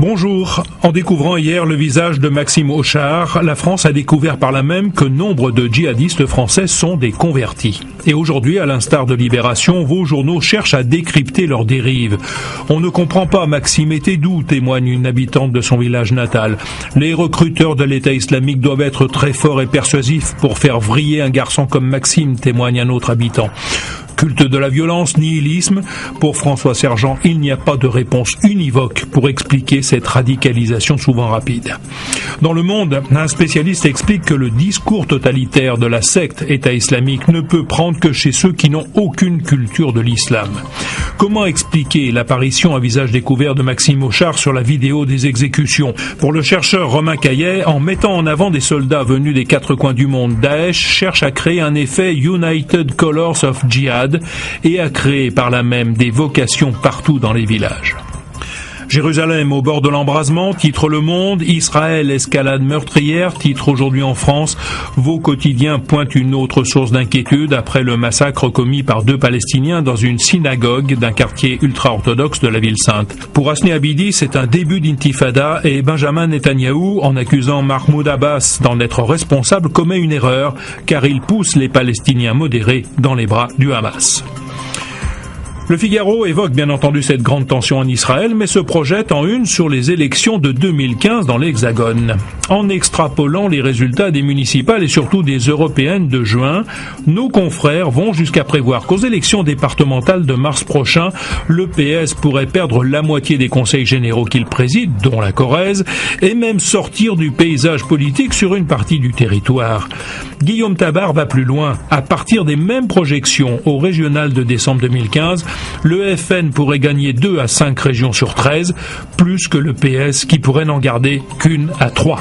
Bonjour. En découvrant hier le visage de Maxime Auchard, la France a découvert par là même que nombre de djihadistes français sont des convertis. Et aujourd'hui, à l'instar de Libération, vos journaux cherchent à décrypter leurs dérives. On ne comprend pas, Maxime était d'où, témoigne une habitante de son village natal. Les recruteurs de l'État islamique doivent être très forts et persuasifs pour faire vriller un garçon comme Maxime, témoigne un autre habitant. Culte de la violence, nihilisme. Pour François Sergent, il n'y a pas de réponse univoque pour expliquer cette radicalisation souvent rapide. Dans Le Monde, un spécialiste explique que le discours totalitaire de la secte État islamique ne peut prendre que chez ceux qui n'ont aucune culture de l'islam. Comment expliquer l'apparition à visage découvert de Maxime Auchard sur la vidéo des exécutions? Pour le chercheur Romain Caillet, en mettant en avant des soldats venus des quatre coins du monde, Daesh cherche à créer un effet United Colors of Jihad et à créer par là même des vocations partout dans les villages. Jérusalem au bord de l'embrasement, titre Le Monde. Israël, escalade meurtrière, titre Aujourd'hui en France. Vos quotidiens pointent une autre source d'inquiétude après le massacre commis par 2 Palestiniens dans une synagogue d'un quartier ultra-orthodoxe de la ville sainte. Pour Hasni Abidi, c'est un début d'intifada et Benjamin Netanyahou, en accusant Mahmoud Abbas d'en être responsable, commet une erreur car il pousse les Palestiniens modérés dans les bras du Hamas. Le Figaro évoque bien entendu cette grande tension en Israël, mais se projette en une sur les élections de 2015 dans l'Hexagone. En extrapolant les résultats des municipales et surtout des européennes de juin, nos confrères vont jusqu'à prévoir qu'aux élections départementales de mars prochain, le PS pourrait perdre la moitié des conseils généraux qu'il préside, dont la Corrèze, et même sortir du paysage politique sur une partie du territoire. Guillaume Tabar va plus loin. À partir des mêmes projections au régional de décembre 2015, le FN pourrait gagner 2 à 5 régions sur 13, plus que le PS qui pourrait n'en garder qu'1 à 3.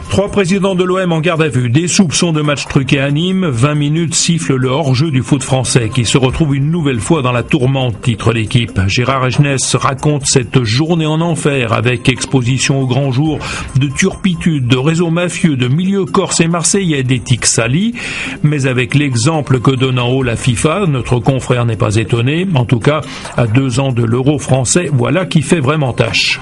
3 présidents de l'OM en garde à vue, des soupçons de match truqué à Nîmes, 20 minutes siffle le hors-jeu du foot français qui se retrouve une nouvelle fois dans la tourmente, titre l'équipe. Gérard Egenès raconte cette journée en enfer avec exposition au grand jour de turpitude, de réseaux mafieux, de milieux corse et marseillais, d'éthique salie, mais avec l'exemple que donne en haut la FIFA, notre confrère n'est pas étonné, en tout cas à 2 ans de l'euro français, voilà qui fait vraiment tâche.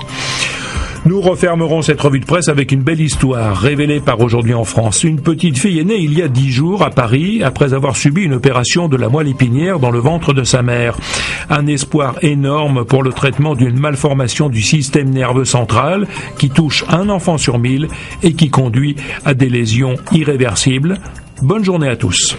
Nous refermerons cette revue de presse avec une belle histoire révélée par Aujourd'hui en France. Une petite fille est née il y a 10 jours à Paris après avoir subi une opération de la moelle épinière dans le ventre de sa mère. Un espoir énorme pour le traitement d'une malformation du système nerveux central qui touche 1 enfant sur 1000 et qui conduit à des lésions irréversibles. Bonne journée à tous.